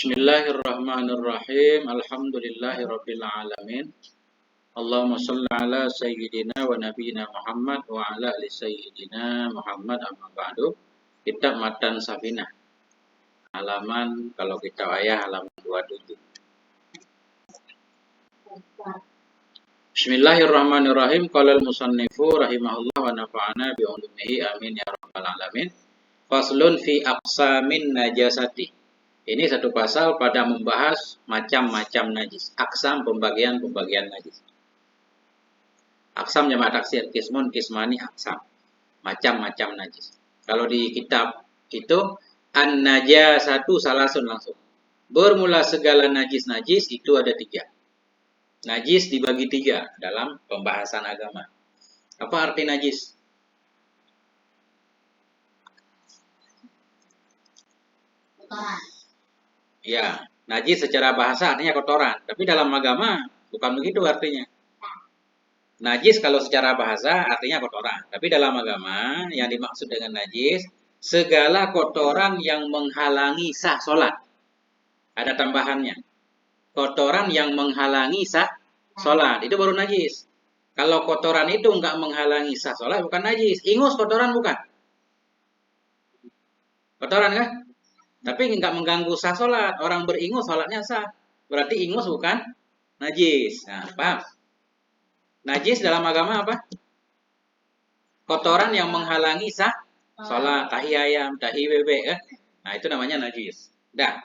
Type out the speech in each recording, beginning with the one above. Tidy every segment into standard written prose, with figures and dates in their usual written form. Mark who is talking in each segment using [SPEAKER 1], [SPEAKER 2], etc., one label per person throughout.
[SPEAKER 1] Bismillahirrahmanirrahim. Alhamdulillahirabbil alamin. Allahumma shalli ala sayyidina wa nabiyyina Muhammad wa ala ali sayyidina Muhammad amma ba'du. Kitab Matan Safinah. Halaman kalau kita ayah halaman 27. Bismillahirrahmanirrahim. Qala al-musannifu rahimahullah wa nafa'ana bi ulumihi amin ya rabbal alamin. Faslun fi aqsamin najasati. Ini satu pasal pada membahas macam-macam najis. Aksam, pembagian-pembagian najis. Aksam jamak taksir, kismun, kismani, aksam. Macam-macam najis. Kalau di kitab itu, an-najasatu salasun langsung. Bermula segala najis-najis itu ada 3. Najis dibagi 3 dalam pembahasan agama. Apa arti najis? Ya, najis secara bahasa artinya kotoran. Tapi dalam agama bukan begitu artinya. Najis kalau secara bahasa artinya kotoran. Tapi dalam agama yang dimaksud dengan najis, segala kotoran yang menghalangi sah sholat. Ada tambahannya. Kotoran yang menghalangi sah sholat. Itu baru najis. Kalau kotoran itu nggak menghalangi sah sholat, bukan najis. Ingus kotoran bukan? Kotoran kan? Tapi nggak mengganggu sah sholat. Orang beringus sholatnya sah. Berarti ingus bukan najis. Nah, paham? Najis dalam agama apa? Kotoran yang menghalangi sah sholat. Tahi ayam, tahi bebek. Nah, itu namanya najis. Dah.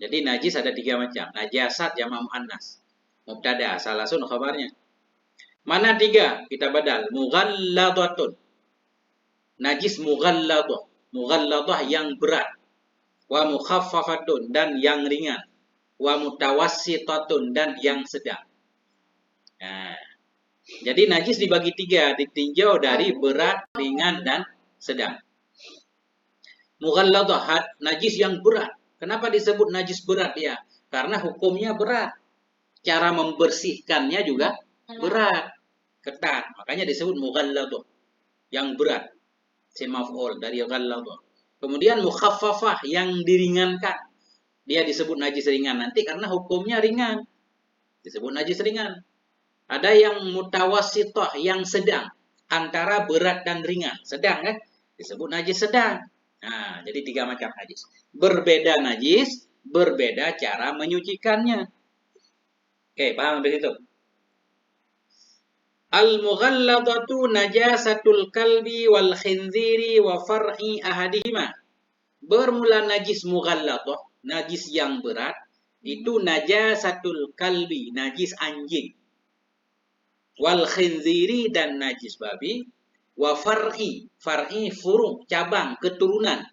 [SPEAKER 1] Jadi najis ada 3 macam. Najasat jamak muannas. Mubtada, salasun khabarnya. Mana 3? Kita badal. Mughalladatun. Najis mughalladah. Mughalladah yang berat. Wa mukhaffafatun dan yang ringan. Wa mutawassitatun dan yang sedang. Nah, jadi najis dibagi 3, ditinjau dari berat, ringan dan sedang. Mughalladah, najis yang berat. Kenapa disebut najis berat ya? Karena hukumnya berat. Cara membersihkannya juga berat, ketat. Makanya disebut mughalladah, yang berat. Semaf'ul dari ghalladah. Kemudian mukhaffafah yang diringankan. Dia disebut najis ringan nanti karena hukumnya ringan. Disebut najis ringan. Ada yang mutawassithah yang sedang. Antara berat dan ringan. Sedang kan? Disebut najis sedang. Nah, jadi 3 macam najis. Berbeda najis, berbeda cara menyucikannya. Oke, paham sampai situ? Al-mughalladatu najasatul kalbi wal khinziri wa far'i ahadihima. Bermula najis mughalladah, najis yang berat, itu najasatul kalbi, najis anjing. Wal khinziri dan najis babi. Wa far'i, far'i furu', cabang, keturunan.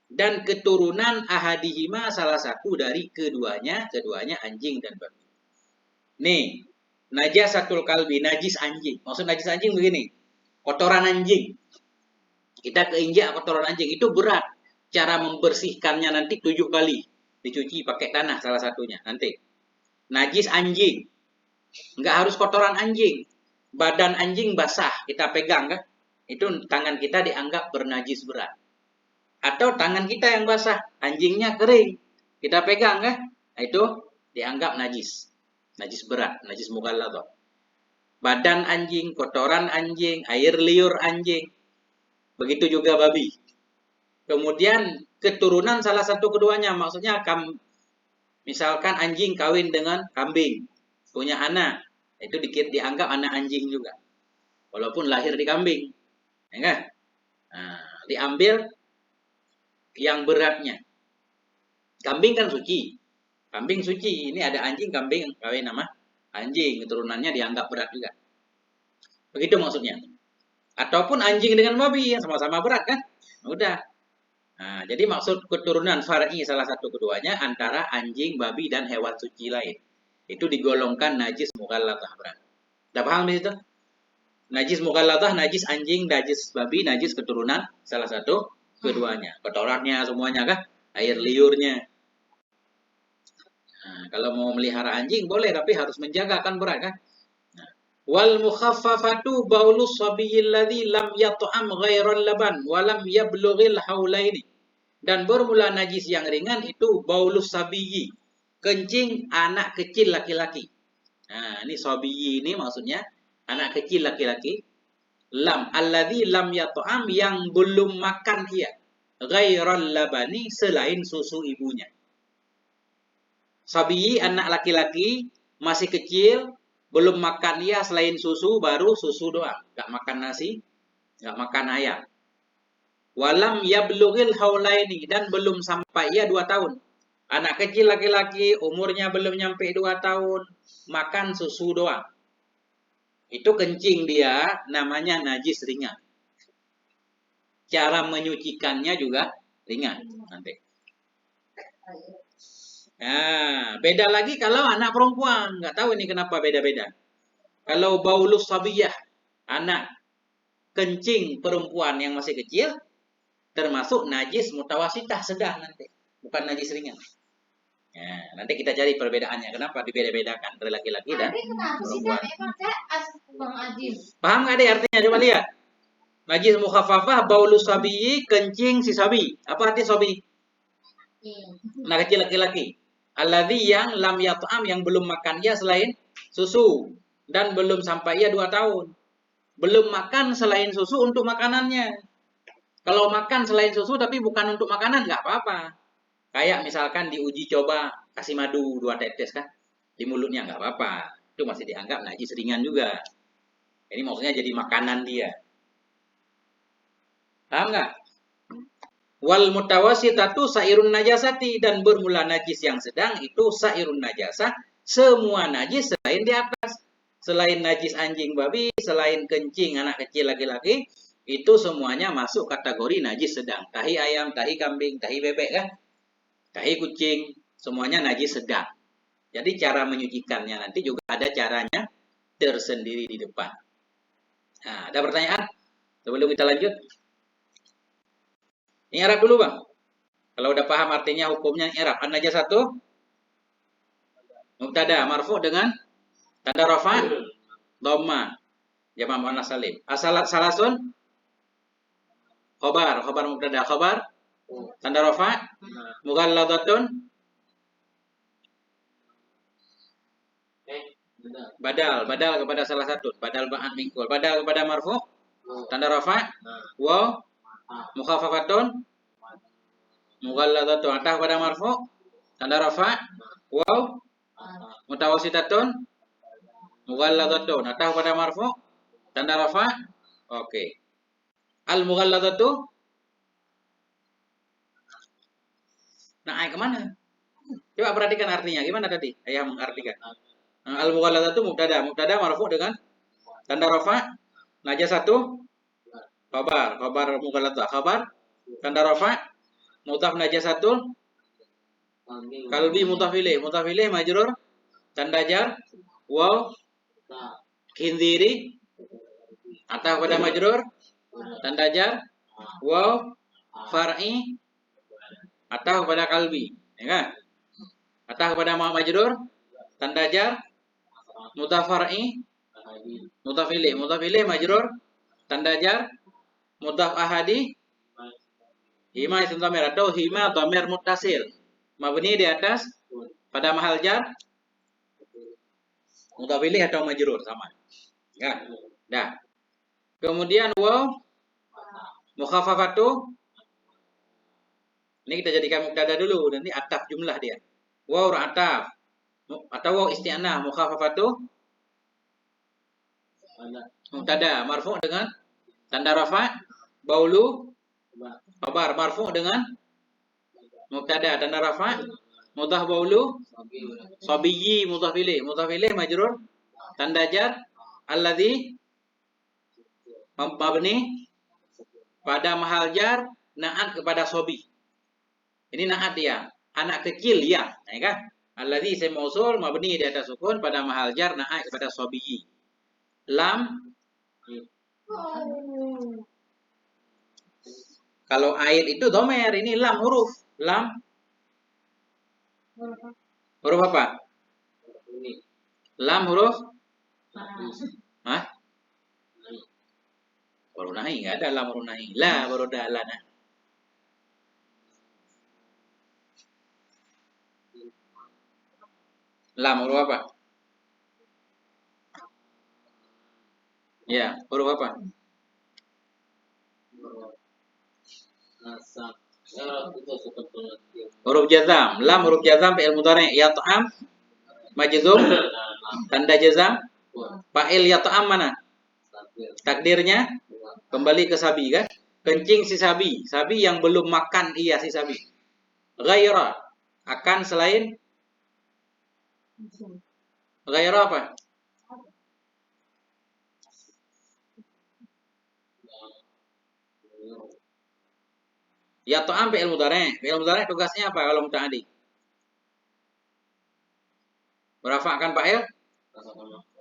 [SPEAKER 1] Dan keturunan ahadihima salah satu dari keduanya anjing dan babi. Nih, najasatul kalbi, najis anjing. Maksud najis anjing begini, kotoran anjing. Kita keinjak kotoran anjing, itu berat. Cara membersihkannya nanti 7 kali. Dicuci pakai tanah salah satunya nanti. Najis anjing. Nggak harus kotoran anjing. Badan anjing basah, kita pegang kan? Itu tangan kita dianggap bernajis berat. Atau tangan kita yang basah, anjingnya kering. Kita pegang kan? Itu dianggap najis. Najis berat, najis mughalladah. Badan anjing, kotoran anjing, air liur anjing. Begitu juga babi. Kemudian keturunan salah satu keduanya, maksudnya misalkan anjing kawin dengan kambing, punya anak, itu dianggap anak anjing juga. Walaupun lahir di kambing. Ya kan? Nah, diambil yang beratnya. Kambing kan suci. Kambing suci, ini ada anjing, kambing kawin nama anjing, keturunannya dianggap berat juga. Begitu maksudnya. Ataupun anjing dengan babi yang sama-sama berat kan? Udah. Nah, jadi maksud keturunan far'i salah satu keduanya antara anjing, babi dan hewan suci lain. Itu digolongkan najis mughalladah berat. Udah paham di situ? Najis mughalladah, najis anjing, najis babi, najis keturunan salah satu keduanya. Kotorannya semuanya kan? Air liurnya. Nah, kalau mau melihara anjing boleh, tapi harus menjaga, kan berat kan. Nah, wal mukhaffafatu baulus sabiyil ladzi lam yat'am ghairal laban wa lam yablughil haulaini. Dan bermula najis yang ringan itu baulus sabiyi, kencing anak kecil laki-laki. Nah, ini sabiyi ini maksudnya anak kecil laki-laki. Lam alladzi lam yat'am yang belum makan ia. Ghairal labani selain susu ibunya. Sabiyi anak laki-laki masih kecil, belum makan ia selain susu, baru susu doang. Enggak makan nasi, enggak makan ayam. Walam yablughil haulaini dan belum sampai ia 2 tahun. Anak kecil laki-laki umurnya belum nyampe 2 tahun, makan susu doang. Itu kencing dia namanya najis ringan. Cara menyucikannya juga ringan nanti. Nah, beda lagi kalau anak perempuan. Nggak tahu ini kenapa beda-beda. Kalau baulus sabiyah, anak kencing perempuan yang masih kecil, termasuk najis mutawasitah sedang nanti. Bukan najis ringan. Ya, nanti kita cari perbedaannya. Kenapa dibeda-bedakan dari laki-laki dan perempuan. Paham nggak deh artinya? Coba lihat. Najis mukhafafah, baulus sabiyi, kencing si sabi. Apa arti sabi? Anak kecil laki-laki. Alladzi yang lam yat'am yang belum makan ia selain susu. Dan belum sampai ia 2 tahun. Belum makan selain susu untuk makanannya. Kalau makan selain susu tapi bukan untuk makanan nggak apa-apa. Kayak misalkan diuji coba kasih madu 2 tetes kan. Di mulutnya nggak apa-apa. Itu masih dianggap najis ringan juga. Ini maksudnya jadi makanan dia. Paham nggak? Wal mutawasitatu sairun najasati dan bermula najis yang sedang itu sairun najasah. Semua najis selain di atas. Selain najis anjing babi, selain kencing anak kecil laki-laki, itu semuanya masuk kategori najis sedang. Tahi ayam, tahi kambing, tahi bebek kan? Tahi kucing, semuanya najis sedang. Jadi cara menyucikannya nanti juga ada caranya tersendiri di depan. Nah, ada pertanyaan? Sebelum kita lanjut. Ini Arab dulu bang. Kalau udah paham artinya hukumnya Arab. An-najasatu mubtada marfu dengan tanda rafa dhamma jamak muannas salim. Salasun khobar mubtada khobar tanda rafa mughalladatun badal kepada salah satu, badal ba'an mingkul, badal kepada marfu tanda rafa waw mukhafafatun mughalladatun atah kepada marfu tanda rafa waw mutawasitatun mughalladatun atah kepada marfu tanda rafa. Oke. Al mughalladatu nah kemana? Coba perhatikan artinya gimana tadi ayah mengartikan. Al mughalladatu mubtada marfu dengan tanda rafa najasatu khabar mughalladah khabar tanda rafa mudhaf najasatul kalbi mudhaf ilaih majrur tanda jar waw khinziri atau pada majrur tanda jar waw far'i atau pada kalbi ya kan? Atau pada majrur tanda jar mudhaf far'i mudhaf ilaih majrur tanda jar mudhaf ahadi hima isim dhamir atau hima dhamir muttasil mabni di atas pada mahal jar mudhaf ilaih atau majrur sama ya. Dah. Kemudian waw mukhafafatu ini kita jadikan mubtada dulu nanti ataf jumlah dia. Waw ataf atau waw isti'anah mukhafafatu mubtada marfu dengan tanda rafa baulu khabar marfu dengan mubtada tanda rafa mudhaf baulu sabiyyi mudhaf ilaih majrur tanda jar alladzi mabni pada mahal jar naat kepada sobi. Ini naat ya, anak kecil ya kan? Alladzi isim mausul mabni di atas sukun pada mahal jar naat kepada sobi. Lam kalau air itu domer, ini lam huruf. Lam huruf apa? Lam huruf? Hah? Baru nahi, enggak ada lam baru nahi. La baru ada lana. Lam huruf apa? Ya, huruf apa? Huruf jazam. Lam huruf jazam fi'il mudhari'. Yat'am majzum tanda jazam. Fa'il yat'am mana? Takdirnya kembali ke sabi kan? Kencing si sabi. Sabi yang belum makan ia si sabi. Ghaira akan selain ghaira apa? Yat'am fi'il mudhari'. Fi'il mudhari' tugasnya apa kalau muta'addi? Merafa'kan fa'il?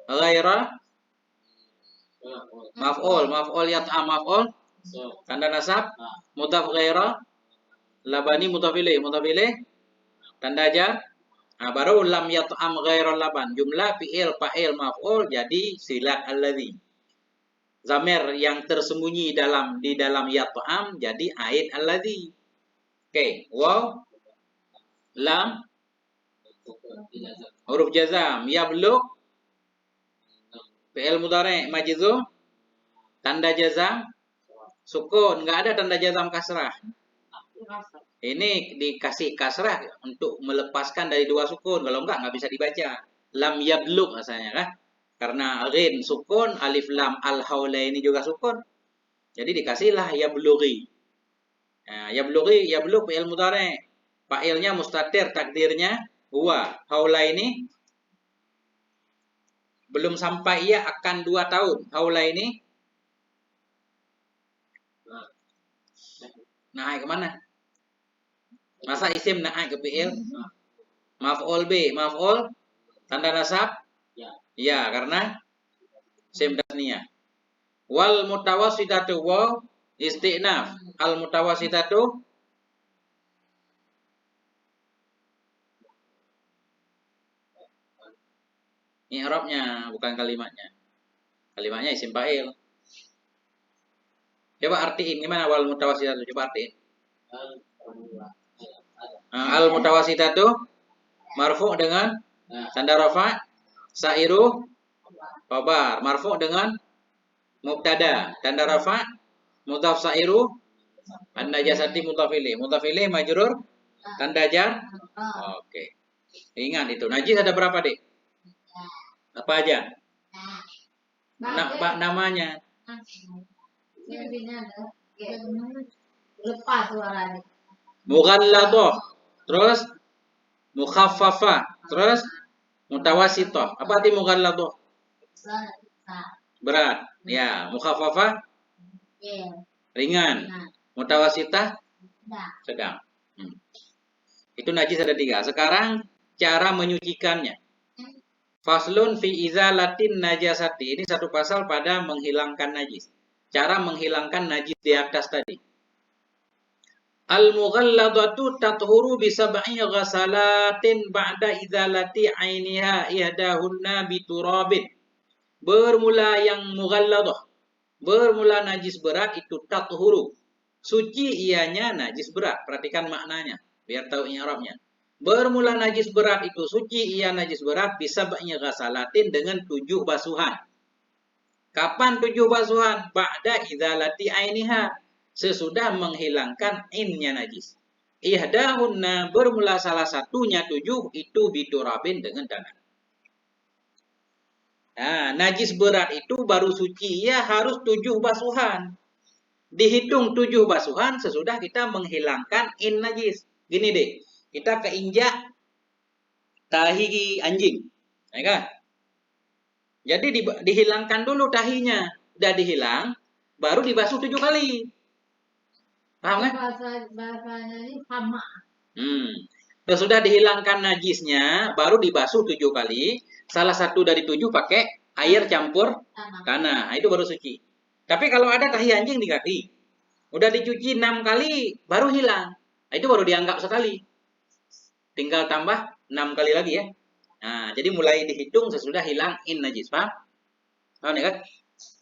[SPEAKER 1] Ghaira maf'ul yat'am maf'ul tanda nasab mudhaf ghaira labani mudhaf ilaih tanda jar. Nah, baru lam yat'am ghaira laban jumlah fi'il fa'il maf'ul jadi silat alladzi. Zamir yang tersembunyi di dalam yat'am jadi aid alladzi. Oke, waw lam huruf jazam yablugh fi'il mudhari' majzum tanda jazam sukun, nggak ada tanda jazam kasrah. Ini dikasih kasrah untuk melepaskan dari dua sukun. Kalau nggak bisa dibaca. Lam yablugh asalnya kan. Karena ghin sukun, alif lam al haula ini juga sukun. Jadi dikasihlah yablughi. Nah, yablugh fi'il mudhari'. Fa'ilnya mustatir, takdirnya huwa. Haula ini belum sampai ia akan 2 tahun. Haula ini naik kemana? Masa isim naik ke fi'il? Maf'ul B, maf'ul tanda nasab? Ya, karena isim tasniyah. Wal mutawassitatu waw istinaf. Al mutawassitatu i'rabnya bukan kalimatnya. Kalimatnya isim fa'il. Coba artiin gimana wal mutawassitatu? Coba artiin. Al mutawassitatu marfu' dengan tanda rafa' sairu khabar. Marfu' dengan mubtada tanda rafa' mudhaf sairu an-najasati mudhaf ilaih majrur tanda jar. Oke. Ingat itu. Najis ada berapa, Dik? Apa aja? Namanya. Lepas suaranya. Mughalladah. Terus mukhaffafah. Terus mutawassithah. Apa arti mughalladah? Berat. Ya, mukhaffafah ringan. Mutawassithah sedang. Itu najis ada 3. Sekarang cara menyucikannya. Faslun fi izalatin najasati. Ini satu pasal pada menghilangkan najis. Cara menghilangkan najis di atas tadi. Al-mughalladatu tathuru bi sab'i ghasalatin ba'da izalati 'ainiha ihdahunna bi turabin. Bermula yang mughalladah. Bermula najis berat itu tathuru. Suci ianya najis berat. Perhatikan maknanya biar tahu i'rabnya. Bermula najis berat itu suci ia najis berat bisa banyak ghasalatin dengan 7 basuhan. Kapan 7 basuhan? Ba'da idzalati ainiha. Sesudah menghilangkan ainnya najis. Ihdahunna bermula salah satunya 7 itu biturabin dengan tanah. Nah, najis berat itu baru suci ia harus 7 basuhan. Dihitung 7 basuhan sesudah kita menghilangkan in najis. Gini deh. Kita keinjak tahi anjing, ya kan? Jadi dihilangkan dulu tahinya, udah dihilang, baru dibasuh 7 kali. Paham kan? Bahasanya ini sama. Sesudah dihilangkan najisnya, baru dibasuh 7 kali. Salah satu dari 7 pakai air campur tanah. Nah, itu baru suci. Tapi kalau ada tahi anjing di kaki, udah dicuci 6 kali, baru hilang. Nah, itu baru dianggap sekali. Tinggal tambah 6 kali lagi ya. Nah, jadi mulai dihitung sesudah hilang in najis, paham? Paham ya kan?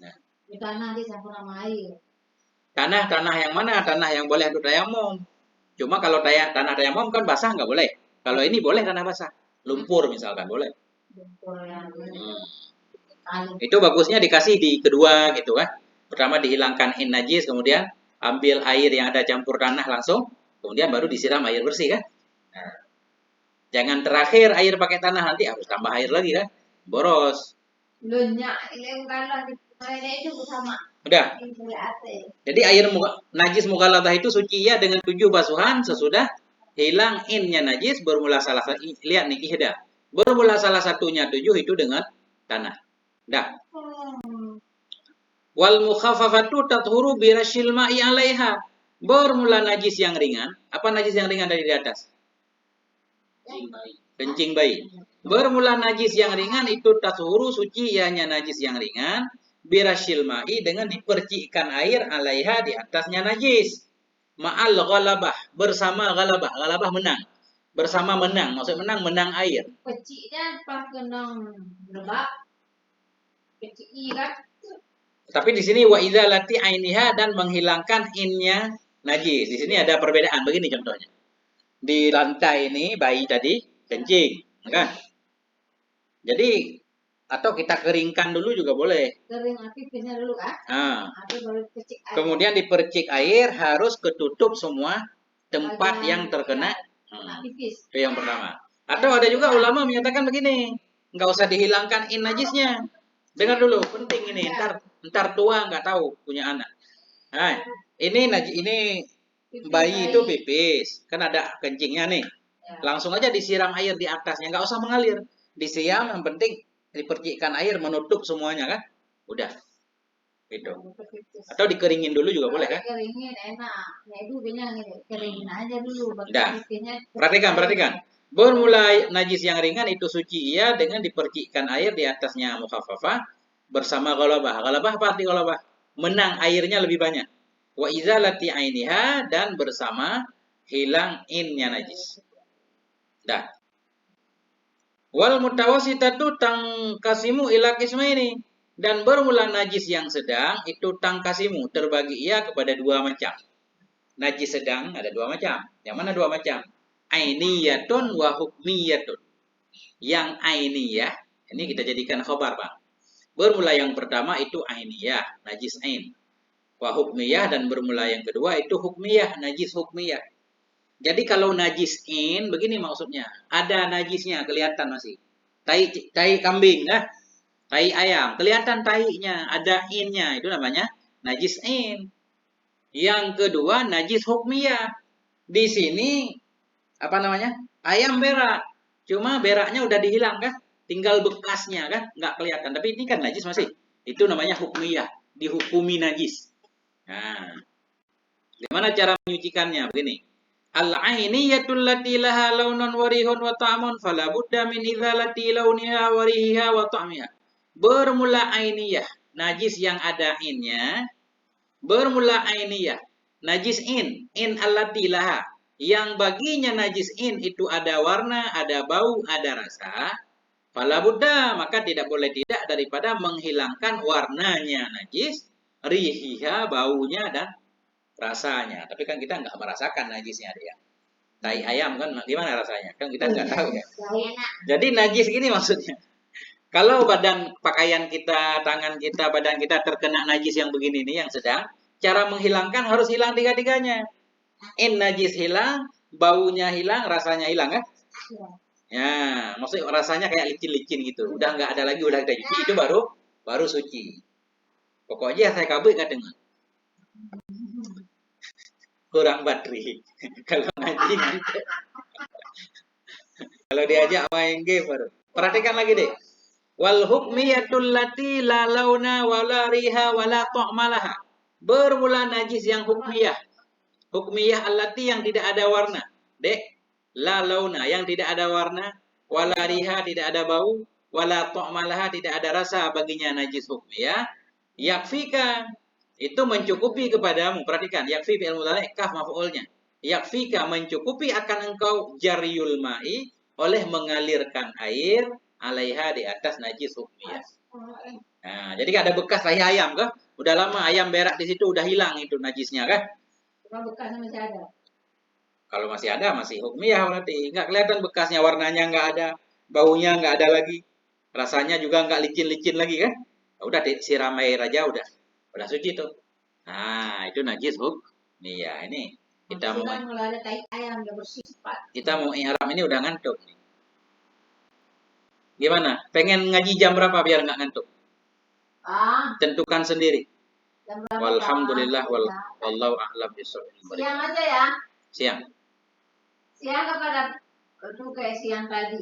[SPEAKER 1] Nah. Di tanah dicampur sama air. Tanah yang mana? Tanah yang boleh untuk tayamum. Cuma kalau tanah tayamum kan basah nggak boleh. Kalau ini boleh tanah basah. lumpur misalkan, boleh.
[SPEAKER 2] Lumpur yang
[SPEAKER 1] Itu bagusnya dikasih di kedua gitu kan. Pertama dihilangkan in najis, kemudian ambil air yang ada campur tanah langsung, kemudian baru disiram air bersih kan. Nah, jangan terakhir air pakai tanah, nanti harus tambah air lagi kan. Boros.
[SPEAKER 2] itu sama.
[SPEAKER 1] Udah. Jadi air najis mughalladah itu suci ya dengan 7 basuhan sesudah hilang innya najis, bermula salah satu, lihat nih ihda. Bermula salah satunya 7 itu dengan tanah. Dah. Wal mukhaffafatu tathuru bi rasyil ma'i 'alaiha. Bermula najis yang ringan. Apa najis yang ringan dari di atas? Kencing bayi. Bermula najis yang ringan itu tathuru, suci ianya najis yang ringan, bi rasyil ma'i dengan dipercikkan air 'alaiha di atasnya najis. Ma'al ghalabah, bersama ghalabah. Ghalabah menang. Bersama menang, maksud menang air.
[SPEAKER 2] Peciknya pas kenang lebak. Pecik kan?
[SPEAKER 1] Tapi di sini wa idzalati ainiha dan menghilangkan innya najis. Di sini ada perbedaan. Begini contohnya. Di lantai ini bayi tadi kencing, kan? Jadi atau kita keringkan dulu juga boleh.
[SPEAKER 2] Kering pipihnya dulu kan?
[SPEAKER 1] Baru percik air. Kemudian dipercik air, harus ketutup semua tempat yang terkena pipis. Itu yang pertama. Atau ada juga ulama menyatakan begini, nggak usah dihilangkan in najisnya. Dengar dulu, penting ini. Ntar tua nggak tahu punya anak. Nah, ini bayi itu pipis, kan ada kencingnya nih. Langsung aja disiram air di atasnya, nggak usah mengalir. Disiram, yang penting dipercikkan air menutup semuanya kan. Udah. Gitu. Atau dikeringin dulu juga boleh kan?
[SPEAKER 2] Dikeringin enak. Ya itu keringin aja dulu.
[SPEAKER 1] Udah. Perhatikan. Bermula najis yang ringan itu suci ia dengan dipercikkan air di atasnya mukhaffafah bersama ghalabah. Ghalabah apa arti ghalabah? Menang airnya lebih banyak. Wa izalati ainiha dan bersama hilang innya najis. Dah. Wal mutawasitatu tangkasimu ila qismaini, dan bermula najis yang sedang itu tangkasimu, terbagi ia kepada 2 macam. Najis sedang ada 2 macam. Yang mana 2 macam? Ainiyatun wa hukmiyatun. Yang ainiyah, ini kita jadikan khabar, Pak. Bermula yang pertama itu ainiyah, najis ain. Wa hukmiyah, dan bermula yang kedua itu hukmiyah, najis hukmiyah. Jadi kalau najis in, begini maksudnya. Ada najisnya, kelihatan masih. Tai kambing, nah. Tai ayam, kelihatan tainya, ada innya, itu namanya najis in. Yang kedua najis hukmiyah. Di sini apa namanya? Ayam berak. Cuma beraknya udah dihilang kan? Tinggal bekasnya kan? Nggak kelihatan. Tapi ini kan najis masih. Itu namanya hukmiyah. Dihukumi najis. Nah, gimana cara menyucikannya? Begini. Al-ainiyatul lati laha launun wa rihun wa ta'mun fala budda min idzalati launiha wa rihiha wa ta'miha. Bermula ainiyah, najis yang ada innya. Bermula ainiyah, najis in allati laha, yang baginya najis in itu ada warna, ada bau, ada rasa. Fala budda, maka tidak boleh tidak daripada menghilangkan warnanya najis, rihiha, baunya, dan rasanya. Tapi kan kita nggak merasakan najisnya dia. Tai ayam kan gimana rasanya? Kan kita nggak tahu ya. Jadi najis gini maksudnya. Kalau badan pakaian kita, tangan kita, badan kita terkena najis yang begini nih, yang sedang, cara menghilangkan harus hilang 3-tiganya. In najis hilang, baunya hilang, rasanya hilang kan? Ya, maksudnya rasanya kayak licin-licin gitu. Udah nggak ada lagi, udah kita cuci, itu baru suci. Pokoknya saya kabur nggak dengar. Kurang bateri. Kalau ngaji gitu. Kalau diajak main game baru. Perhatikan lagi deh. Wal hukmiyatul lati la launa wala riha wala ta'malaha. Bermula najis yang hukmiyah. Hukmiyah allati yang tidak ada warna. Dek, la launa yang tidak ada warna, wala riha tidak ada bau, wala ta'malaha tidak ada rasa baginya najis hukmiyah. Yakfika, itu mencukupi kepadamu. Perhatikan, yakfi fi'il mudhari' kaf maf'ulnya. Yakfika, mencukupi akan engkau jaryul ma'i, oleh mengalirkan air alaiha di atas najis hukmiyah. Nah, jadi ada bekas tahi ayam kah? Udah lama ayam berak di situ, udah hilang itu najisnya kah?
[SPEAKER 2] Cuma bekasnya masih ada.
[SPEAKER 1] Kalau masih ada, masih hukmiyah berarti. Nggak kelihatan bekasnya, warnanya nggak ada. baunya nggak ada lagi, rasanya juga nggak licin-licin lagi kan? Udah siram air aja udah suci tuh. Nah, itu najis, Bu. Iya, ini kita mau
[SPEAKER 2] Maksudnya kalau ada tai ayam dia bersih cepat.
[SPEAKER 1] kita mau ihram ini udah ngantuk. Gimana? Pengen ngaji jam berapa biar nggak ngantuk? Tentukan sendiri.
[SPEAKER 2] Jam berapa,
[SPEAKER 1] Walhamdulillah
[SPEAKER 2] Pak?
[SPEAKER 1] wallahu a'lam bishawab.
[SPEAKER 2] Siang aja ya.
[SPEAKER 1] Siang.
[SPEAKER 2] Siang kepada itu kayak siang tadi.